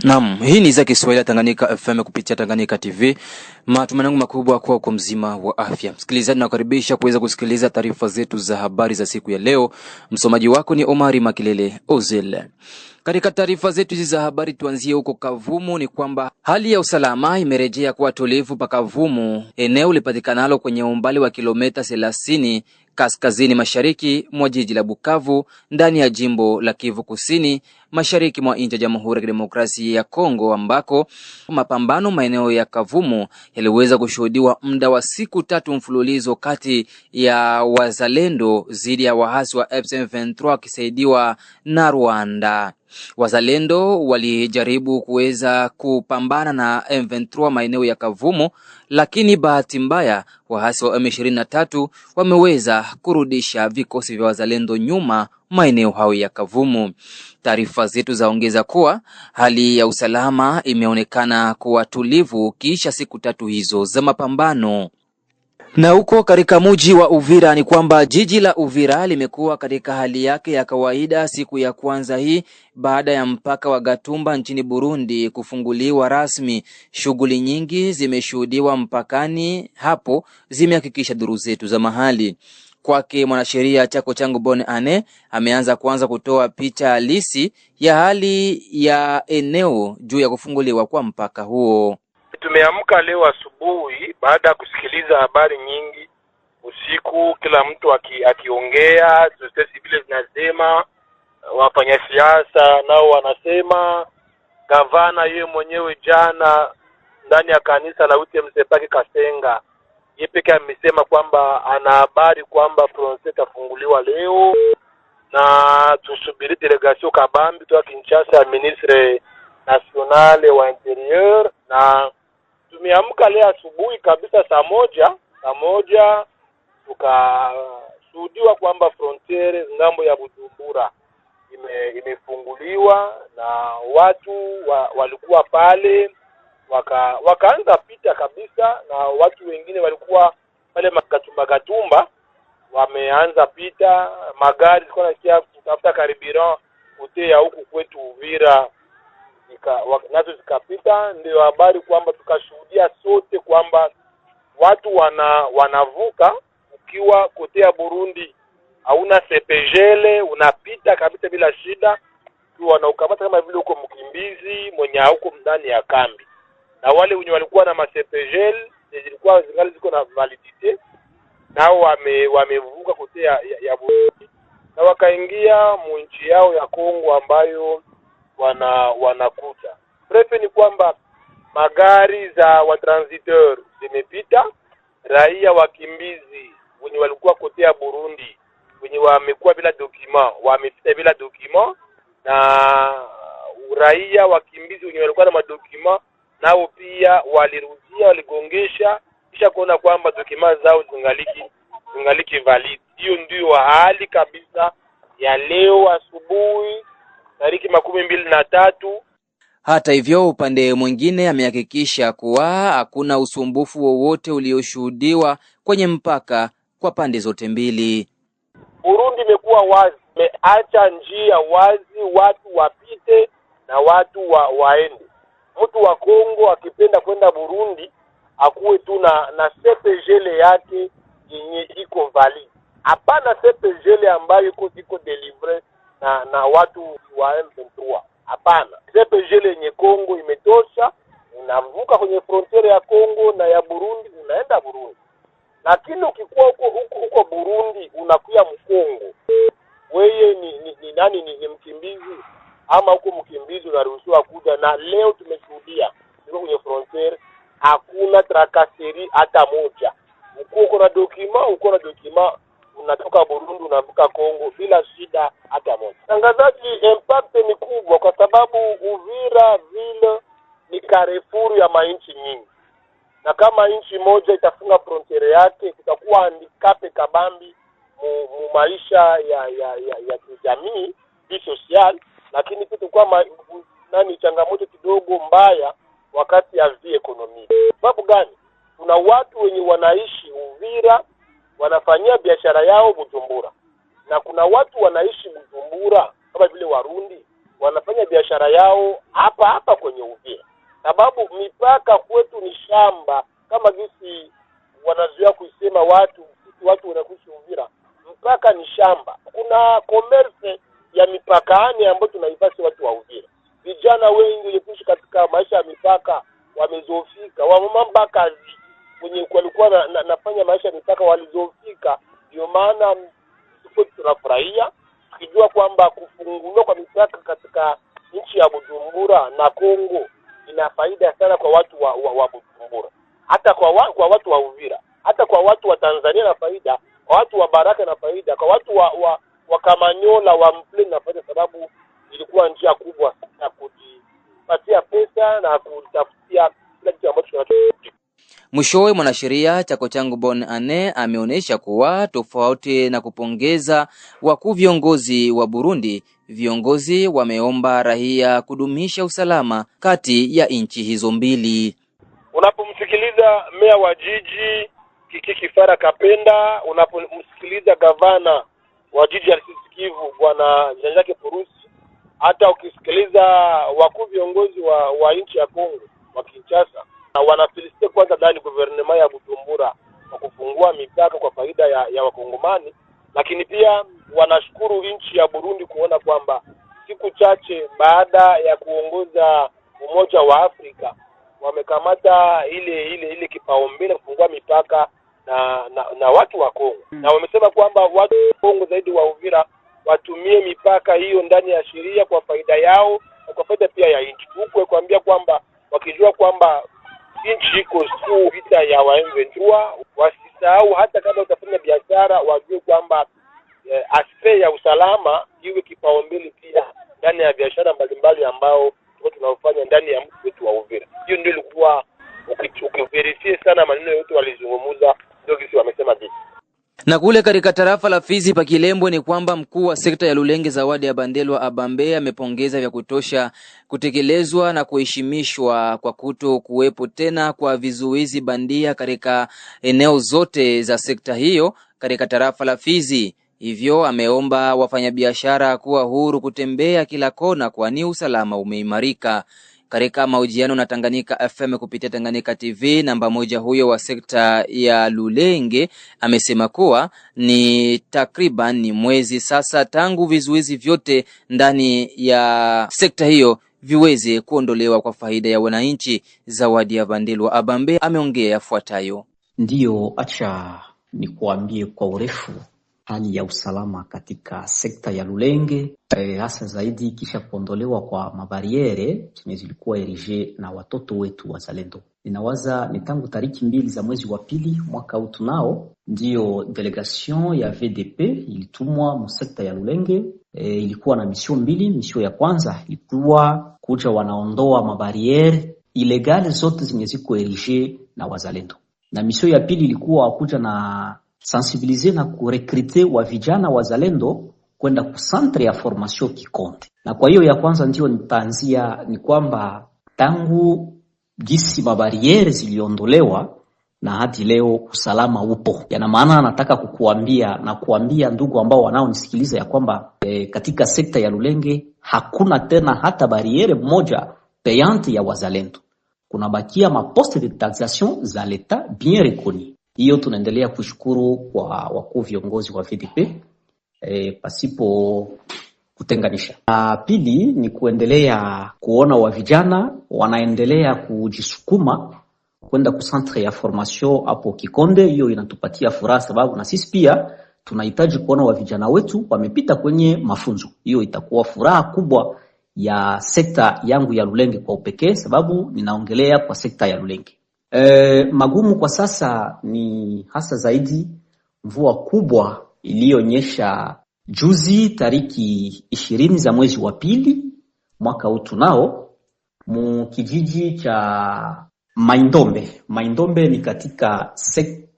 Naam, hii ni Zaki Kiswahili Tanganyika FM kupitia Tanganyika TV. Matumaini yangu makubwa kwa uko mzima wa afya. Msikilizaji, nakukaribisha kuweza kusikiliza taarifa zetu za habari za siku ya leo. Msomaji wako ni Omari Makilele Ozil. Katika taarifa zetu hizi za habari tuanzie huko Kavumu. Ni kwamba hali ya usalama imerejea kuwa tulivu pa Kavumu, eneo lipatikanalo kwenye umbali wa kilomita 30 kaskazini mashariki mwa jiji la Bukavu, ndani ya jimbo la Kivu Kusini, mashariki mwa nchi ya Jamhuri ya Kidemokrasia ya Kongo, ambako mapambano maeneo ya Kavumu yaliweza kushuhudiwa muda wa siku 3 mfululizo kati ya wazalendo dhidi ya waasi wa M23 wakisaidiwa na Rwanda. Wazalendo walijaribu kuweza kupambana na M23 maeneo ya Kavumu, lakini bahati mbaya waasi wa M23 wameweza kurudisha vikosi vya wazalendo nyuma maeneo hayo ya Kavumu. Taarifa zetu zaongeza kuwa hali ya usalama imeonekana kuwa tulivu kisha siku 3 hizo za mapambano. Na huko katika mji wa Uvira ni kwamba jiji la Uvira limekuwa katika hali yake ya kawaida siku ya kwanza hii baada ya mpaka wa Gatumba nchini Burundi kufunguliwa rasmi. Shughuli nyingi zimeshuhudiwa mpakani hapo, zimehakikisha duru zetu za mahali. Kwake mwanasheria Chako Changu Bone Ane ameanza kuanza kutoa picha halisi ya hali ya eneo juu ya kufunguliwa kwa mpaka huo. Tumeamka leo asubuhi baada ya kusikiliza habari nyingi usiku, kila mtu akiongea, society vile zinasema, wafanyasiasa nao wanasema, gavana yeye mwenyewe jana ndani ya kanisa la UTMC Kasenga yeye pekee amesema kwamba ana habari kwamba frontiere itafunguliwa leo, na tusubiri delegation kabambi kutoka Kinshasa, ministre nationale wa interieur. Na tumeamka leo asubuhi kabisa saa moja tukashuhudiwa kwamba frontiere ngambo ya Bujumbura imefunguliwa, na watu walikuwa pale wakaanza pita kabisa, na watu wengine walikuwa pale Magatumba wameanza pita, magari zilikuwa nakia kutafuta karibira kote ya huku kwetu Uvira nazo zikapita. Ndio habari kwamba tukashuhudia sote kwamba watu wanavuka. Ukiwa kote ya Burundi hauna sepejele, unapita kabisa bila shida tu, wanaukamata kama vile uko mkimbizi mwenye huko ndani ya kambi. Na wale wenye walikuwa na masepejele zilikuwa zingali ziko na validite, nao wamevuka kote ya Burundi na wakaingia mwinchi yao ya Kongo ambayo wanakuta. Prefe ni kwamba magari za watransiteur zimepita, raia wakimbizi wenye walikuwa kote ya Burundi wenye wamekuwa bila document wamepita bila document, na raia wakimbizi wenye walikuwa na madokuma nao pia walirudia, waligongesha kisha kuona kwamba dokuma zao zingaliki valid. Hiyo ndio hali kabisa ya leo asubuhi tariki 23. Hata hivyo, upande mwingine amehakikisha kuwa hakuna usumbufu wowote ulioshuhudiwa kwenye mpaka kwa pande zote mbili. Burundi imekuwa wazi, imeacha njia wazi, watu wapite na watu waende. Mtu wa Kongo akipenda kwenda Burundi akuwe tu na CPGL yake yenye iko valid. Hapana CPGL ambayo iko delivery na watu wa M23. Hapana. CPGL yenye Kongo imetosha, unavuka kwenye frontiere ya Kongo na ya Burundi, unaenda Burundi. Lakini ukikuwa huko Burundi unakuya Mkongo, wewe ni nani? Ni mkimbizi ama huko mkimbizi unaruhusiwa kuja. Na leo tumeshuhudia kwenye frontiere hakuna trakaseri hata moja. Uko na dokima unatoka Burundi unavuka Kongo bila shida hata moja. Tangazaji, impact ni kubwa kwa sababu Uvira vile ni Carrefour ya mainchi nyingi, na kama nchi moja itafunga frontiere yake kutakuwa handicap kabambi mu maisha ya kijamii bi social. Lakini kitu kwa changamoto kidogo mbaya wakati ya economy. Sababu gani? Kuna watu wenye wanaishi Uvira wanafanyia biashara yao Bujumbura, na kuna watu wanaishi Bujumbura kama vile Warundi wanafanya biashara yao hapa hapa kwenye Uvira, sababu mipaka kwetu ni shamba, kama jinsi wanazoea kusema watu wanakuishi Uvira, mpaka ni shamba. Kuna commerce ya mipakani ambayo tunaifasi watu wa Uvira. Vijana wengi walikuishi katika maisha ya mipaka wamezofika, wamamba kazi wenye walikuwa nafanya maisha ya mipaka walizofika. Ndio maana sisi tunafurahia tukijua kwamba kufunguliwa kwa mipaka katika nchi ya Bujumbura na Kongo ina faida sana kwa watu wa Bujumbura, hata kwa watu wa Uvira, hata kwa watu wa Tanzania na faida, kwa watu wa Baraka na faida, kwa watu wa Kamanyola, wa Mpleni na faida, sababu ilikuwa njia kubwa ya kujipatia pesa na kutafutia kila kitu ambacho tunataka. Mwishowe, mwanasheria Chako Changu Bon Ane ameonyesha kuwa tofauti na kupongeza wakuu viongozi wa Burundi, viongozi wameomba raia kudumisha usalama kati ya nchi hizo mbili. Unapomsikiliza meya wa jiji Kiki Fara Kapenda, unapomsikiliza gavana wa jiji la Kivu Bwana Jean-Jacques Purusi, hata ukisikiliza wakuu viongozi wa nchi ya Kongo wa Kinshasa, wanafelicite kwanza ndani gouvernement ya Bujumbura kwa kufungua mipaka kwa faida ya Wakongomani, lakini pia wanashukuru nchi ya Burundi kuona kwamba siku chache baada ya kuongoza Umoja wa Afrika wamekamata ile kipaumbele kufungua mipaka na watu wa Kongo. Na wamesema kwamba watu wa Kongo zaidi wa Uvira watumie mipaka hiyo ndani ya sheria kwa faida yao na kwa faida pia ya nchi. Huko kuambia kwamba wakijua kwamba nchi iko siku vita ya M23, wasisahau hata kama utafanya biashara wajue kwamba aspect ya usalama iwe kipaumbele pia ndani ya biashara mbalimbali ambao tunaofanya ndani ya mji wetu wa Uvira. Hiyo ndio ilikuwa ukiverifie sana maneno yote walizungumza, ndio kisi wamesema vipi. Na kule katika tarafa la Fizi pa Kilembwe ni kwamba mkuu wa sekta ya Lulenge Zawadi ya Bandelwa Abambe amepongeza vya kutosha kutekelezwa na kuheshimishwa kwa kuto kuwepo tena kwa vizuizi bandia katika eneo zote za sekta hiyo katika tarafa la Fizi. Hivyo ameomba wafanyabiashara kuwa huru kutembea kila kona kwani usalama umeimarika. Katika mahojiano na Tanganyika FM kupitia Tanganyika TV, namba moja huyo wa sekta ya Lulenge amesema kuwa ni takriban ni mwezi sasa tangu vizuizi vyote ndani ya sekta hiyo viweze kuondolewa kwa faida ya wananchi. Zawadi ya Bandelwa Abambe ameongea yafuatayo. Ndiyo, acha nikuambie kwa urefu hali ya usalama katika sekta ya Lulenge, hasa zaidi kisha kuondolewa kwa mabariere zenye zilikuwa erige na watoto wetu wazalendo. Ninawaza ni tangu tariki 2 za mwezi wa pili mwaka huu tunao, ndio delegation ya VDP ilitumwa mu sekta ya Lulenge. Ilikuwa na mission 2. Mission ya kwanza ilikuwa kuja wanaondoa mabariere ilegale zote zenye ziko erige na wazalendo, na mission ya pili ilikuwa kuja na sensibiliser na kurekrute wa vijana wazalendo kwenda ku centre ya formation Kikonde. Na kwa hiyo ya kwanza ndio nitaanzia ni kwamba tangu jinsi mabariere ziliondolewa na hadi leo usalama upo. Yana maana nataka kuambia ndugu ambao wanaonisikiliza ya kwamba katika sekta ya Lulenge hakuna tena hata bariere moja payante ya wazalendo. Kuna bakia maposte de taxation za l'etat bien reconnu. Hiyo tunaendelea kushukuru kwa wakuu viongozi wa VDP pasipo kutenganisha. Pili ni kuendelea kuona wa vijana wanaendelea kujisukuma kwenda ku centre ya formation hapo Kikonde. Hiyo inatupatia furaha sababu na sisi pia tunahitaji kuona wa vijana wetu wamepita kwenye mafunzo. Hiyo itakuwa furaha kubwa ya sekta yangu ya Lulenge kwa upekee, sababu ninaongelea kwa sekta ya Lulenge. Magumu kwa sasa ni hasa zaidi mvua kubwa iliyonyesha juzi tariki 20 za mwezi wa pili mwaka huu tunao mu kijiji cha Maindombe. Maindombe ni katika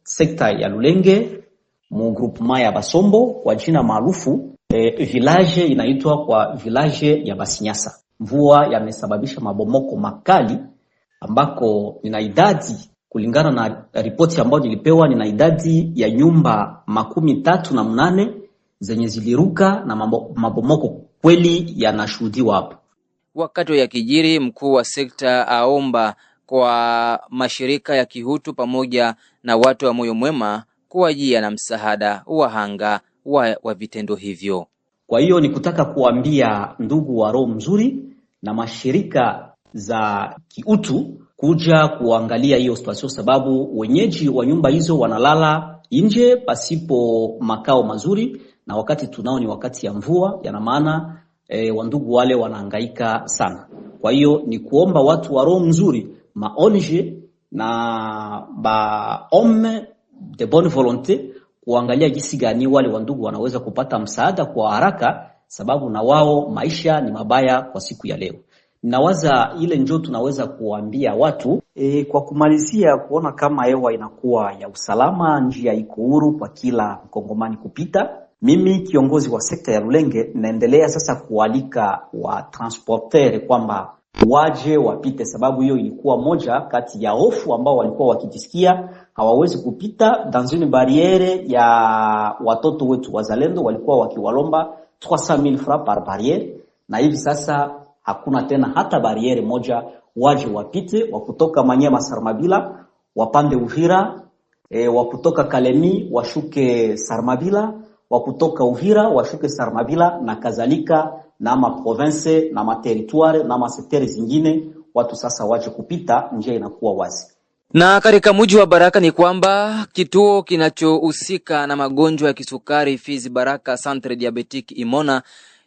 sekta ya Lulenge mu groupement ya Basombo kwa jina maarufu. Village inaitwa kwa village ya Basinyasa. Mvua yamesababisha mabomoko makali ambako nina idadi kulingana na ripoti ambayo nilipewa, nina idadi ya nyumba 38 zenye ziliruka na mabomoko kweli yanashuhudiwa hapo. Wakati ya kijiri, mkuu wa sekta aomba kwa mashirika ya kihutu pamoja na watu wa moyo mwema kuwajia na msaada wahanga wa vitendo hivyo. Kwa hiyo ni kutaka kuambia ndugu wa roho mzuri na mashirika za kiutu kuja kuangalia hiyo situation, sababu wenyeji wa nyumba hizo wanalala nje pasipo makao mazuri, na wakati tunao ni wakati ya mvua, yana maana wandugu wale wanahangaika sana. Kwa hiyo ni kuomba watu wa roho mzuri, maonje na homme de bonne volonté kuangalia jinsi gani wale wandugu wanaweza kupata msaada kwa haraka, sababu na wao maisha ni mabaya kwa siku ya leo. Ninawaza ile njoo tunaweza kuambia watu kwa kumalizia, kuona kama hewa inakuwa ya usalama, njia iko huru kwa kila mkongomani kupita. Mimi kiongozi wa sekta ya Lulenge naendelea sasa kualika wa transporter kwamba waje wapite, sababu hiyo ilikuwa moja kati ya hofu ambao walikuwa wakijisikia hawawezi kupita dans une barriere ya watoto wetu wazalendo, walikuwa wakiwalomba 300,000 francs par barriere, na hivi sasa hakuna tena hata barriere moja. Waje wapite, wakutoka Manyema Sarmabila wapande Uvira, wakutoka Kalemi washuke Sarmabila, wakutoka Uvira washuke Sarmabila na kadhalika, na ma province na ma territoire na ma secteur zingine. Watu sasa waje kupita, njia inakuwa wazi. Na katika mji wa Baraka ni kwamba kituo kinachohusika na magonjwa ya kisukari Fizi Baraka Centre Diabetique Imona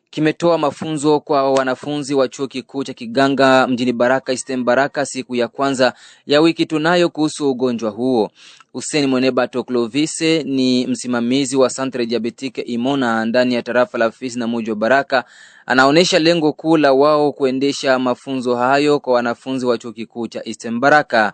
kimetoa mafunzo kwa wanafunzi wa chuo kikuu cha Kiganga mjini Baraka Eastern Baraka siku ya kwanza ya wiki tunayo kuhusu ugonjwa huo. Hussein Mwenebato Clovis ni msimamizi wa Centre Diabetique Imona ndani ya tarafa la Fizi na mji wa Baraka. Anaonesha lengo kuu la wao kuendesha mafunzo hayo kwa wanafunzi wa chuo kikuu cha Eastern Baraka.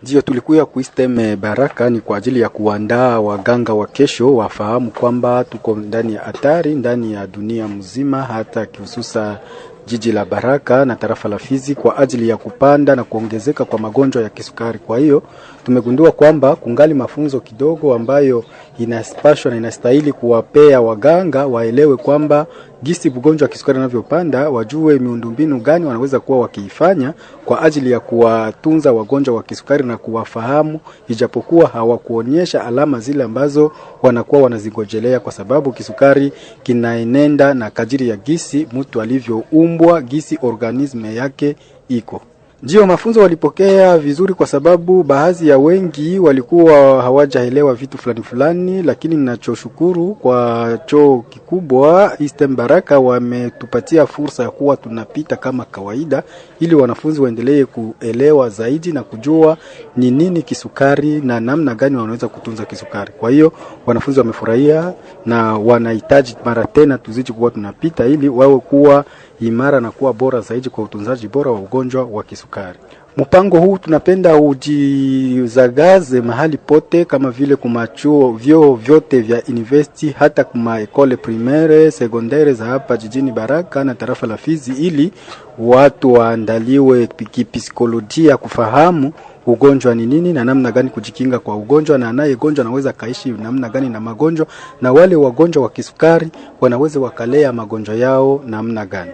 Ndio tulikuya kuistem Baraka ni kwa ajili ya kuandaa waganga wa kesho wafahamu kwamba tuko ndani ya hatari ndani ya dunia mzima, hata kihususa jiji la Baraka na tarafa la Fizi kwa ajili ya kupanda na kuongezeka kwa magonjwa ya kisukari. Kwa hiyo tumegundua kwamba kungali mafunzo kidogo ambayo inapaswa na inastahili kuwapea waganga waelewe kwamba gisi ugonjwa wa kisukari unavyopanda, wajue miundombinu gani wanaweza kuwa wakiifanya kwa ajili ya kuwatunza wagonjwa wa kisukari na kuwafahamu, ijapokuwa hawakuonyesha alama zile ambazo wanakuwa wanazigojelea, kwa sababu kisukari kinaenenda na kadiri ya gisi mtu alivyoumbwa, gisi organisme yake iko. Ndio mafunzo walipokea vizuri, kwa sababu baadhi ya wengi walikuwa hawajaelewa vitu fulani, lakini ninachoshukuru kwa chuo kikubwa Eastern Baraka wametupatia fursa ya kuwa tunapita kama kawaida, ili wanafunzi waendelee kuelewa zaidi na kujua ni nini kisukari na namna gani wanaweza kutunza kisukari. Kwa hiyo wanafunzi wamefurahia na wanahitaji mara tena tuzidi kuwa tunapita ili wawe kuwa imara na kuwa bora zaidi kwa utunzaji bora wa ugonjwa wa kisukari. Mpango huu tunapenda ujizagaze mahali pote, kama vile kumachuo vyote vya university, hata kuma ekole primaire, secondaire za hapa jijini Baraka na tarafa la Fizi, ili watu waandaliwe kipsikolojia kufahamu ugonjwa ni nini na namna gani kujikinga kwa ugonjwa, na anayegonjwa anaweza kaishi namna gani na magonjwa, na wale wagonjwa wa kisukari wanaweza wakalea magonjwa yao namna gani.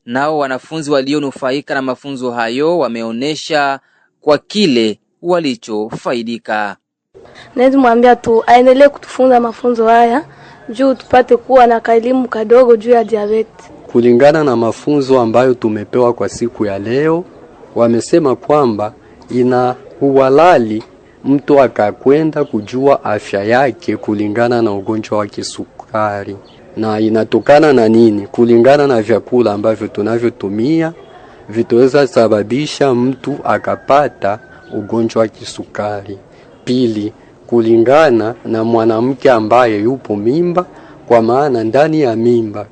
Nao wanafunzi walionufaika na mafunzo hayo wameonesha kwa kile walichofaidika. Naweza mwambia tu aendelee kutufunza mafunzo haya juu tupate kuwa na elimu kadogo juu ya diabetes. Kulingana na mafunzo ambayo tumepewa kwa siku ya leo, wamesema kwamba ina uhalali mtu akakwenda kujua afya yake kulingana na ugonjwa wa kisukari. Na inatokana na nini? Kulingana na vyakula ambavyo tunavyotumia vitaweza sababisha mtu akapata ugonjwa wa kisukari. Pili, kulingana na mwanamke ambaye yupo mimba, kwa maana ndani ya mimba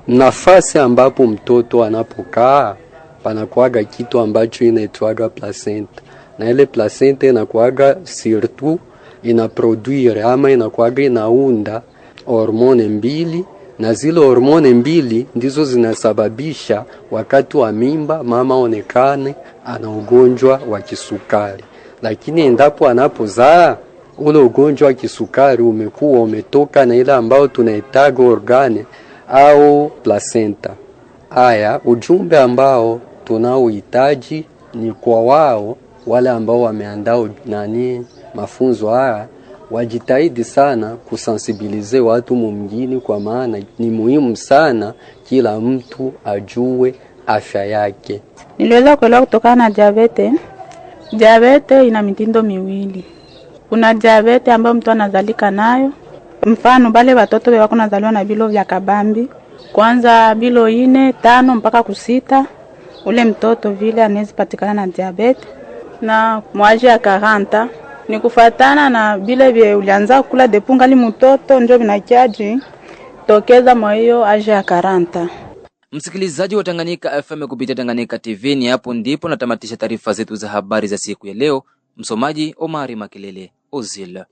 nafasi ambapo mtoto anapokaa panakuaga kitu ambacho inaitwaga placenta, na ile placenta inakuaga surtout inaproduire ama inakuaga inaunda hormone mbili, na zile hormone mbili ndizo zinasababisha wakati wa mimba mama onekane ana ugonjwa wa kisukari. Lakini endapo anapozaa, ule ugonjwa wa kisukari umekuwa umetoka na ile ambao tunaitaga organe au placenta. Haya, ujumbe ambao tunaohitaji ni kwa wao wale ambao wameandaa mafunzo haya, wajitahidi sana kusensibilize watu mwingine, kwa maana ni muhimu sana kila mtu ajue afya yake. Niliweza kuelewa kutokana na diabete. Diabete ina mitindo miwili. Kuna diabete ambayo mtu anazalika nayo. Mfano bale watoto wako nazaliwa na bilo vya kabambi. Kwanza bilo 4, 5 mpaka 6. Ule mtoto vile anaweza patikana na diabete. Na mwaje ya 40 ni kufatana na bile vile ulianza kula depungali mtoto ndio vinakiaji tokeza mwa hiyo aje ya 40. Msikilizaji wa Tanganyika FM kupitia Tanganyika TV, ni hapo ndipo natamatisha taarifa zetu za habari za siku ya leo. Msomaji Omari Makelele Ozil.